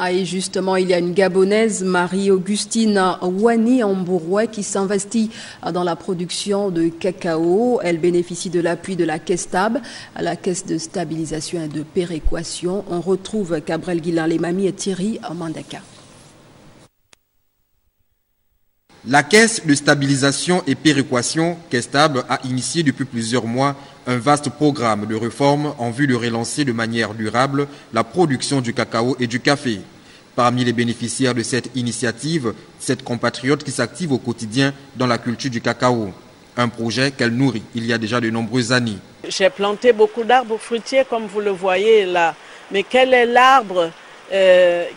Ah, et justement, il y a une Gabonaise, Marie-Augustine Ouani-Ambouroué, qui s'investit dans la production de cacao. Elle bénéficie de l'appui de la Kestab, la Caisse de stabilisation et de péréquation. On retrouve Cabrel Guilain-Lemami et Thierry Mandaka. La Caisse de stabilisation et péréquation, Kestab, a initié depuis plusieurs mois un vaste programme de réformes en vue de relancer de manière durable la production du cacao et du café. Parmi les bénéficiaires de cette initiative, cette compatriote qui s'active au quotidien dans la culture du cacao. Un projet qu'elle nourrit il y a déjà de nombreuses années. J'ai planté beaucoup d'arbres fruitiers comme vous le voyez là. Mais quel est l'arbre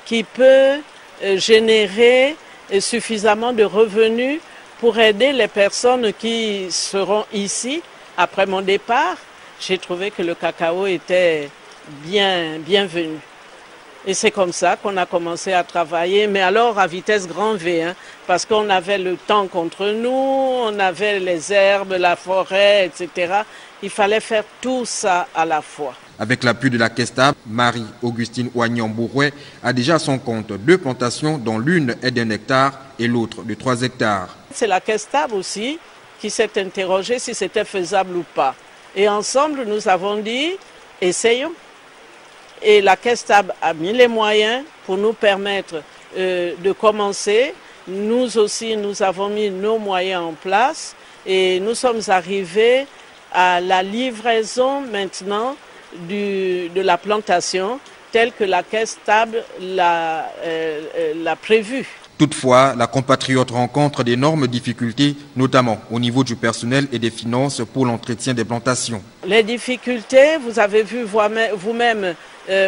qui peut générer suffisamment de revenus pour aider les personnes qui seront ici après mon départ? J'ai trouvé que le cacao était bienvenu. Et c'est comme ça qu'on a commencé à travailler, mais alors à vitesse grand V, parce qu'on avait le temps contre nous, on avait les herbes, la forêt, etc. Il fallait faire tout ça à la fois. Avec l'appui de la Kestab, Marie-Augustine Ouani-Ambouroué a déjà à son compte 2 plantations dont l'une est d'1 hectare et l'autre de 3 hectares. C'est la Kestab aussi qui s'est interrogée si c'était faisable ou pas. Et ensemble, nous avons dit, essayons. Et la Kestab a mis les moyens pour nous permettre de commencer. Nous aussi, nous avons mis nos moyens en place et nous sommes arrivés à la livraison maintenant de la plantation telle que la Kestab l'a prévue. Toutefois, la compatriote rencontre d'énormes difficultés, notamment au niveau du personnel et des finances pour l'entretien des plantations. Les difficultés, vous avez vu vous-même,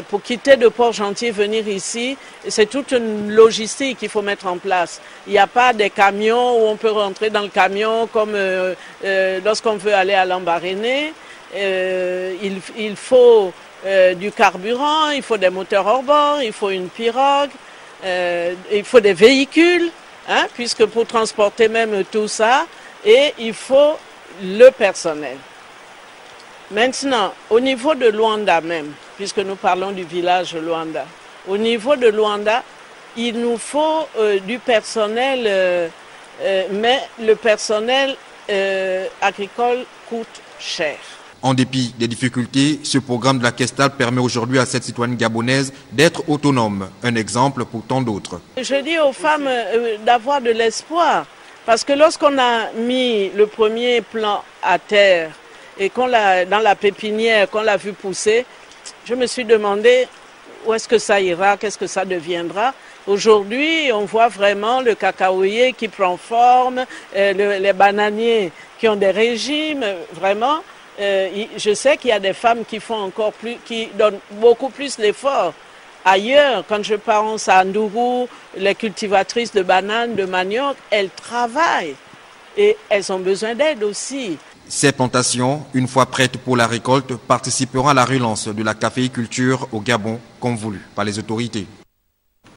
pour quitter de Port-Gentil, venir ici, c'est toute une logistique qu'il faut mettre en place. Il n'y a pas des camions où on peut rentrer dans le camion comme lorsqu'on veut aller à Lambaréné. Il faut du carburant, il faut des moteurs hors bord, il faut une pirogue. Il faut des véhicules, puisque pour transporter même tout ça, et il faut le personnel. Maintenant, au niveau de Luanda même, puisque nous parlons du village Luanda, au niveau de Luanda, il nous faut du personnel, mais le personnel agricole coûte cher. En dépit des difficultés, ce programme de la Kestab permet aujourd'hui à cette citoyenne gabonaise d'être autonome. Un exemple pour tant d'autres. Je dis aux femmes d'avoir de l'espoir, parce que lorsqu'on a mis le premier plan à terre et qu'on l'a dans la pépinière, qu'on l'a vu pousser, je me suis demandé où est-ce que ça ira, qu'est-ce que ça deviendra. Aujourd'hui, on voit vraiment le cacaoyer qui prend forme, les bananiers qui ont des régimes, vraiment. Je sais qu'il y a des femmes qui font encore plus, qui donnent beaucoup plus d'efforts. Ailleurs, quand je pense à Ndougou, les cultivatrices de bananes, de manioc, elles travaillent et elles ont besoin d'aide aussi. Ces plantations, une fois prêtes pour la récolte, participeront à la relance de la caféiculture au Gabon, comme voulu par les autorités.